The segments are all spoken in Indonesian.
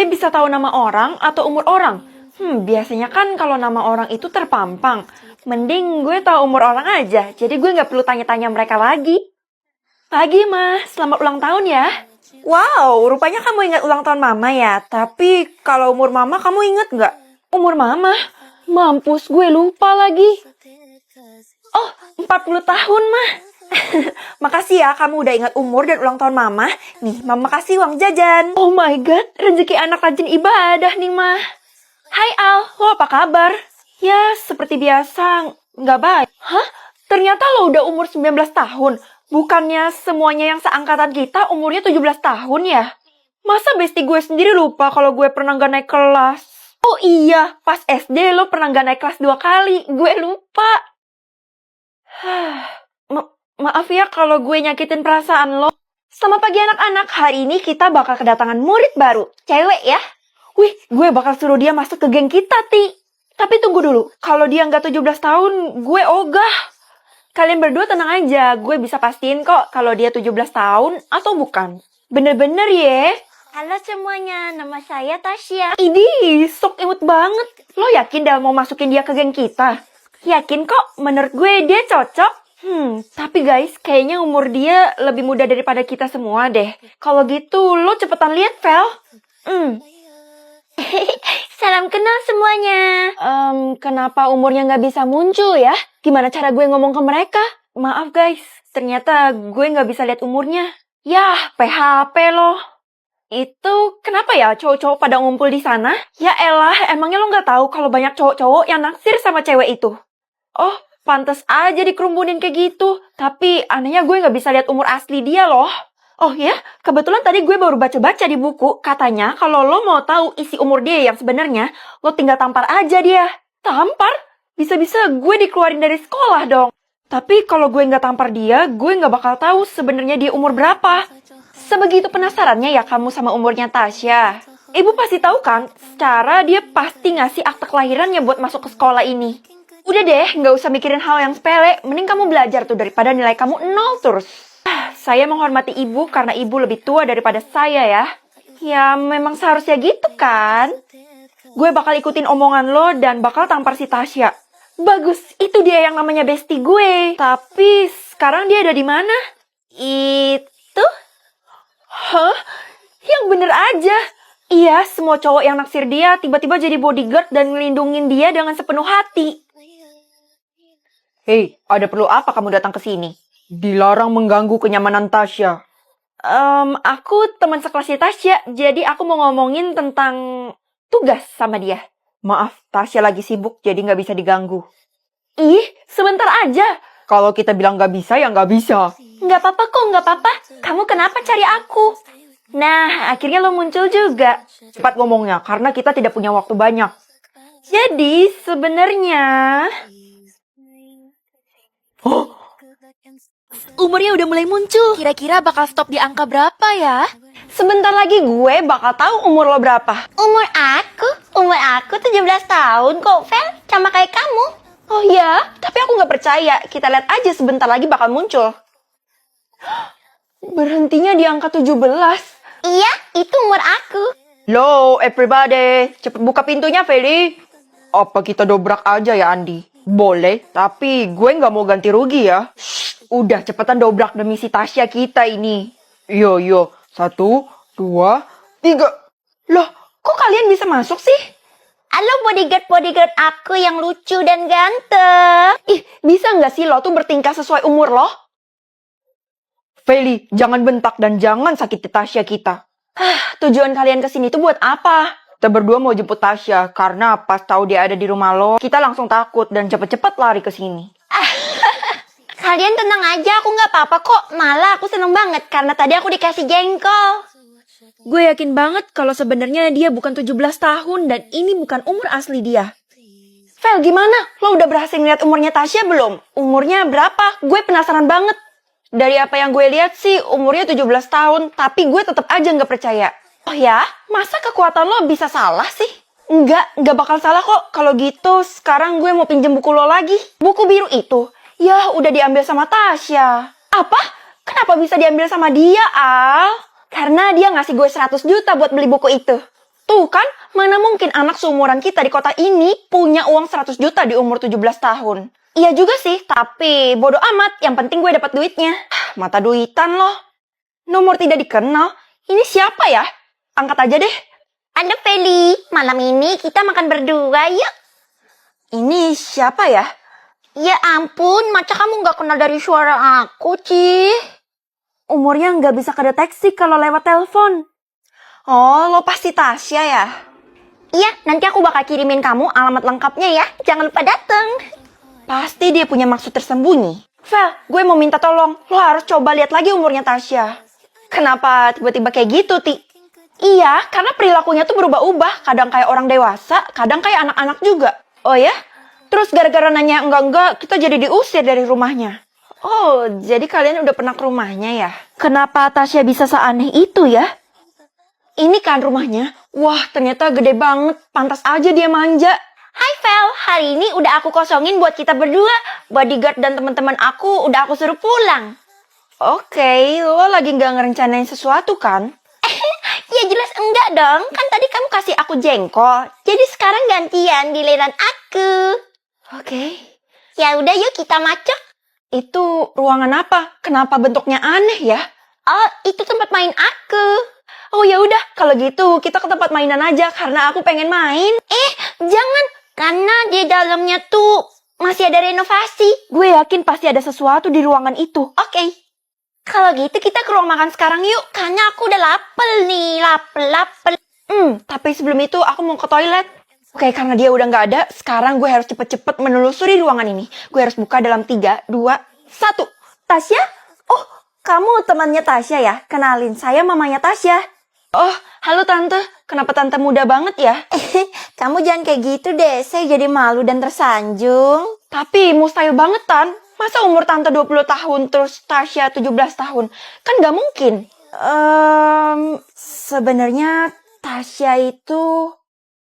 gue bisa tahu nama orang atau umur orang? Biasanya kan kalau nama orang itu terpampang. Mending gue tahu umur orang aja, jadi gue nggak perlu tanya-tanya mereka lagi. Pagi, Ma. Selamat ulang tahun ya. Wow, rupanya kamu ingat ulang tahun Mama ya. Tapi kalau umur Mama kamu ingat nggak? Umur Mama? Mampus, gue lupa lagi. Oh, 40 tahun, Ma. Makasih ya kamu udah ingat umur dan ulang tahun Mama. Nih, Mama kasih uang jajan. Oh my god, rezeki anak rajin ibadah nih, Ma. Hai Al, lo apa kabar? Ya, seperti biasa, nggak baik. Hah? Ternyata lo udah umur 19 tahun. Bukannya semuanya yang seangkatan kita umurnya 17 tahun ya? Masa bestie gue sendiri lupa kalau gue pernah nggak naik kelas? Oh iya, pas SD lo pernah nggak naik kelas 2 kali. Gue lupa. Maaf ya kalau gue nyakitin perasaan lo. Selamat pagi anak-anak, hari ini kita bakal kedatangan murid baru. Cewek ya? Wih, gue bakal suruh dia masuk ke geng kita, Ti. Tapi tunggu dulu, kalau dia nggak 17 tahun, gue ogah. Kalian berdua tenang aja, gue bisa pastiin kok kalau dia 17 tahun atau bukan. Bener-bener ya. Halo semuanya, nama saya Tasya. Idih, sok imut banget. Lo yakin dah mau masukin dia ke geng kita? Yakin kok, menurut gue dia cocok. Tapi guys, kayaknya umur dia lebih muda daripada kita semua deh. Kalau gitu, lo cepetan lihat, Vel. Salam kenal semuanya. Kenapa umurnya nggak bisa muncul ya? Gimana cara gue ngomong ke mereka? Maaf guys, ternyata gue nggak bisa lihat umurnya. Yah, PHP loh. Itu kenapa ya cowok-cowok pada ngumpul di sana? Ya elah, emangnya lo nggak tahu kalau banyak cowok-cowok yang naksir sama cewek itu? Oh, pantes aja dikerumunin kayak gitu. Tapi anehnya gue nggak bisa lihat umur asli dia loh. Oh ya, kebetulan tadi gue baru baca-baca di buku, katanya kalau lo mau tahu isi umur dia yang sebenarnya, lo tinggal tampar aja dia. Tampar? Bisa-bisa gue dikeluarin dari sekolah dong. Tapi kalau gue nggak tampar dia, gue nggak bakal tahu sebenarnya dia umur berapa. Sebegitu penasarannya ya kamu sama umurnya Tasya. Ibu pasti tahu kan, secara dia pasti ngasih akte kelahirannya buat masuk ke sekolah ini. Udah deh, nggak usah mikirin hal yang sepele, mending kamu belajar tuh daripada nilai kamu 0 terus. Saya menghormati ibu karena ibu lebih tua daripada saya ya. Ya memang seharusnya gitu kan. Gue bakal ikutin omongan lo dan bakal tampar si Tasya. Bagus, itu dia yang namanya bestie gue. Tapi sekarang dia ada di mana? Itu? Hah? Yang bener aja. Iya, semua cowok yang naksir dia tiba-tiba jadi bodyguard dan ngelindungin dia dengan sepenuh hati. Hei, ada perlu apa kamu datang ke sini? Dilarang mengganggu kenyamanan Tasya. Aku teman sekelasnya Tasya, jadi aku mau ngomongin tentang tugas sama dia. Maaf, Tasya lagi sibuk, jadi nggak bisa diganggu. Ih, sebentar aja. Kalau kita bilang nggak bisa, ya nggak bisa. Nggak apa-apa kok, nggak apa-apa. Kamu kenapa cari aku? Nah, akhirnya lo muncul juga. Cepat ngomongnya, karena kita tidak punya waktu banyak. Jadi, sebenarnya... Oh, umurnya udah mulai muncul. Kira-kira bakal stop di angka berapa ya? Sebentar lagi gue bakal tahu umur lo berapa. Umur aku 17 tahun kok, Vel. Sama kayak kamu. Oh ya? Tapi aku nggak percaya. Kita lihat aja sebentar lagi bakal muncul. Berhentinya di angka 17. Iya, itu umur aku. Hello, everybody. Cepet buka pintunya, Feli. Apa kita dobrak aja ya, Andi? Boleh, tapi gue nggak mau ganti rugi ya. Shh, udah cepetan dobrak demi si Tasya kita ini. Yo, 1, 2, 3. Loh, kok kalian bisa masuk sih? Halo bodyguard aku yang lucu dan ganteng. Ih, bisa nggak sih lo tuh bertingkah sesuai umur lo? Feli, jangan bentak dan jangan sakiti Tasya kita. Tujuan kalian kesini tuh buat apa? Kita berdua mau jemput Tasya, karena pas tahu dia ada di rumah lo, kita langsung takut dan cepet-cepet lari ke sini. Kalian tenang aja, aku nggak apa-apa kok. Malah aku seneng banget karena tadi aku dikasih jengkol. Gue yakin banget kalau sebenarnya dia bukan 17 tahun dan ini bukan umur asli dia. Vel, gimana? Lo udah berhasil ngeliat umurnya Tasya belum? Umurnya berapa? Gue penasaran banget. Dari apa yang gue lihat sih, umurnya 17 tahun, tapi gue tetap aja nggak percaya. Oh ya? Masa kekuatan lo bisa salah sih? Nggak bakal salah kok. Kalau gitu, sekarang gue mau pinjem buku lo lagi. Buku biru itu? Ya, udah diambil sama Tasya. Apa? Kenapa bisa diambil sama dia, Al? Karena dia ngasih gue 100 juta buat beli buku itu. Tuh kan, mana mungkin anak seumuran kita di kota ini punya uang 100 juta di umur 17 tahun. Iya juga sih, tapi bodo amat. Yang penting gue dapat duitnya. Mata duitan loh. Nomor tidak dikenal. Ini siapa ya? Angkat aja deh. Ada Feli, malam ini kita makan berdua yuk. Ini siapa ya? Ya ampun, masa kamu gak kenal dari suara aku, Ci? Umurnya nggak bisa kedeteksi kalau lewat telepon. Oh, lo pasti Tasya ya? Iya, nanti aku bakal kirimin kamu alamat lengkapnya ya. Jangan lupa dateng. Pasti dia punya maksud tersembunyi. Vel, gue mau minta tolong. Lo harus coba lihat lagi umurnya Tasya. Kenapa tiba-tiba kayak gitu, Ti? Iya, karena perilakunya tuh berubah-ubah. Kadang kayak orang dewasa, kadang kayak anak-anak juga. Oh ya? Terus gara-gara nanya enggak-enggak, kita jadi diusir dari rumahnya. Oh, jadi kalian udah pernah ke rumahnya ya? Kenapa Tasya bisa seaneh itu ya? Ini kan rumahnya. Wah, ternyata gede banget. Pantas aja dia manja. Hai Vel, hari ini udah aku kosongin buat kita berdua. Bodyguard dan teman-teman aku udah aku suruh pulang. Oke, lo lagi nggak ngerencanain sesuatu kan? Ya jelas enggak dong, kan tadi kamu kasih aku jengkol. Jadi sekarang gantian giliran aku. Oke. Ya udah yuk kita macet. Itu ruangan apa? Kenapa bentuknya aneh ya? Oh, itu tempat main aku. Oh ya udah, kalau gitu kita ke tempat mainan aja karena aku pengen main. Jangan, karena di dalamnya tuh masih ada renovasi. Gue yakin pasti ada sesuatu di ruangan itu. Oke. Kalau gitu kita ke ruang makan sekarang yuk. Karena aku udah lapar nih, lapar. Tapi sebelum itu aku mau ke toilet. Oke, karena dia udah nggak ada, sekarang gue harus cepet-cepet menelusuri ruangan ini. Gue harus buka dalam 3, 2, 1. Tasya? Oh, kamu temannya Tasya ya? Kenalin, saya mamanya Tasya. Oh, halo Tante. Kenapa Tante muda banget ya? Kamu jangan kayak gitu deh, saya jadi malu dan tersanjung. Tapi mustahil banget, Tan. Masa umur Tante 20 tahun terus Tasya 17 tahun? Kan nggak mungkin. Sebenarnya Tasya itu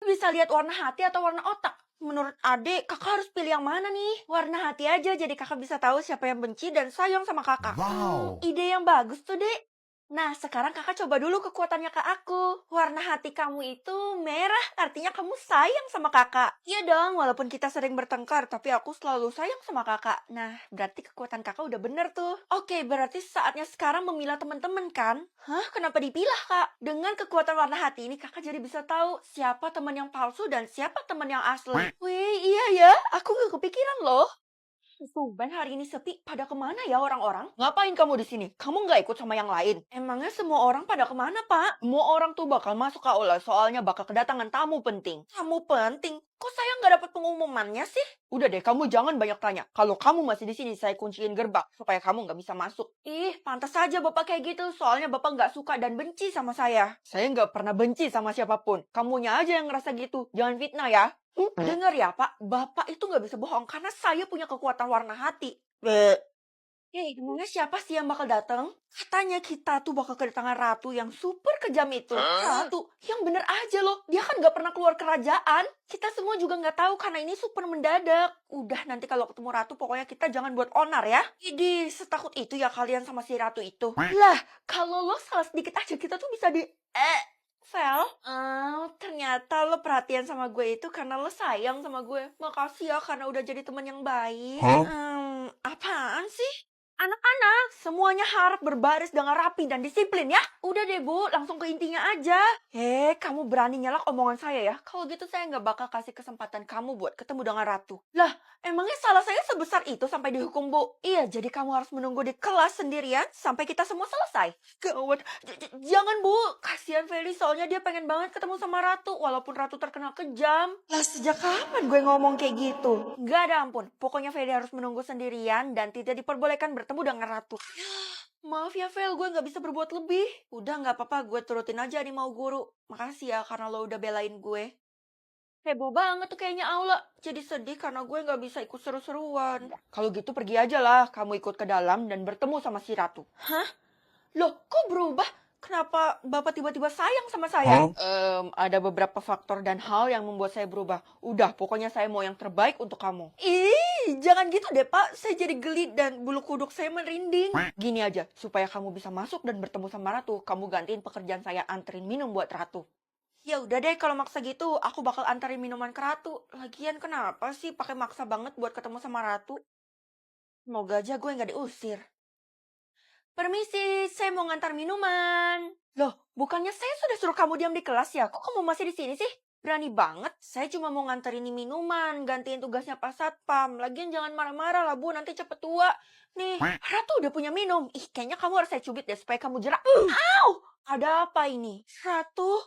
bisa lihat warna hati atau warna otak. Menurut adik, kakak harus pilih yang mana nih? Warna hati aja, jadi kakak bisa tahu siapa yang benci dan sayang sama kakak. Wow. Ide yang bagus tuh, Dek. Nah, sekarang kakak coba dulu kekuatannya ke aku. Warna hati kamu itu merah, artinya kamu sayang sama kakak. Iya dong, walaupun kita sering bertengkar, tapi aku selalu sayang sama kakak. Nah, berarti kekuatan kakak udah bener tuh. Oke, berarti saatnya sekarang memilah teman-teman kan? Hah, kenapa dipilah, Kak? Dengan kekuatan warna hati ini, kakak jadi bisa tahu siapa teman yang palsu dan siapa teman yang asli. Wih, iya ya, aku gak kepikiran loh. Tumben hari ini sepi, pada kemana ya orang-orang? Ngapain kamu di sini? Kamu nggak ikut sama yang lain? Emangnya semua orang pada kemana, Pak? Semua orang tuh bakal masuk ke aula, soalnya bakal kedatangan tamu penting. Tamu penting? Kok saya nggak dapat pengumumannya sih? Udah deh, kamu jangan banyak tanya. Kalau kamu masih di sini, saya kunciin gerbang supaya kamu nggak bisa masuk. Ih, pantas saja Bapak kayak gitu, soalnya Bapak nggak suka dan benci sama saya. Saya nggak pernah benci sama siapapun. Kamunya aja yang ngerasa gitu. Jangan fitnah ya. Dengar ya Pak, Bapak itu nggak bisa bohong karena saya punya kekuatan warna hati. Emangnya siapa sih yang bakal datang? Katanya kita tuh bakal kedatangan ratu yang super kejam itu. Ratu, yang bener aja loh. Dia kan nggak pernah keluar kerajaan. Kita semua juga nggak tahu karena ini super mendadak. Udah nanti kalau ketemu ratu pokoknya kita jangan buat onar ya. Idih, setakut itu ya kalian sama si ratu itu. Lah, kalau lo salah sedikit aja kita tuh bisa Vel, ternyata lo perhatian sama gue itu karena lo sayang sama gue. Makasih ya karena udah jadi teman yang baik. Apaan sih? Anak-anak, semuanya harap berbaris dengan rapi dan disiplin ya. Udah deh Bu, langsung ke intinya aja. Kamu berani nyelak omongan saya ya? Kalau gitu saya nggak bakal kasih kesempatan kamu buat ketemu dengan ratu. Lah, emangnya salah saya sebesar itu sampai dihukum Bu? Iya, jadi kamu harus menunggu di kelas sendirian sampai kita semua selesai. Gawat, jangan Bu. Kasihan Feli, soalnya dia pengen banget ketemu sama ratu. Walaupun ratu terkenal kejam. Lah, sejak kapan gue ngomong kayak gitu? Gak ada ampun. Pokoknya Feli harus menunggu sendirian dan tidak diperbolehkan bertemu dengan ratu. Maaf ya Vel, gue gak bisa berbuat lebih. Udah gak apa-apa, gue turutin aja nih mau guru. Makasih ya karena lo udah belain gue. Heboh banget tuh kayaknya aula. Jadi sedih karena gue gak bisa ikut seru-seruan. Kalau gitu pergi aja lah, kamu ikut ke dalam dan bertemu sama si ratu. Hah? Loh, kok berubah? Kenapa Bapak tiba-tiba sayang sama saya? Ada beberapa faktor dan hal yang membuat saya berubah. Udah, pokoknya saya mau yang terbaik untuk kamu. Ih, jangan gitu deh Pak. Saya jadi geli dan bulu kuduk saya merinding. Gini aja, supaya kamu bisa masuk dan bertemu sama Ratu, kamu gantiin pekerjaan saya anterin minum buat Ratu. Ya udah deh kalau maksa gitu, aku bakal antarin minuman ke Ratu. Lagian kenapa sih pakai maksa banget buat ketemu sama Ratu? Semoga aja gue nggak diusir. Permisi, saya mau ngantar minuman. Loh, bukannya saya sudah suruh kamu diam di kelas ya? Kok kamu masih di sini sih? Berani banget. Saya cuma mau nganterin ini minuman, gantiin tugasnya Pak Satpam. Lagian jangan marah-marah lah, Bu. Nanti cepet tua. Nih, Ratu udah punya minum. Ih, kayaknya kamu harus saya cubit deh supaya kamu jerak. Au! Ada apa ini? Ratu,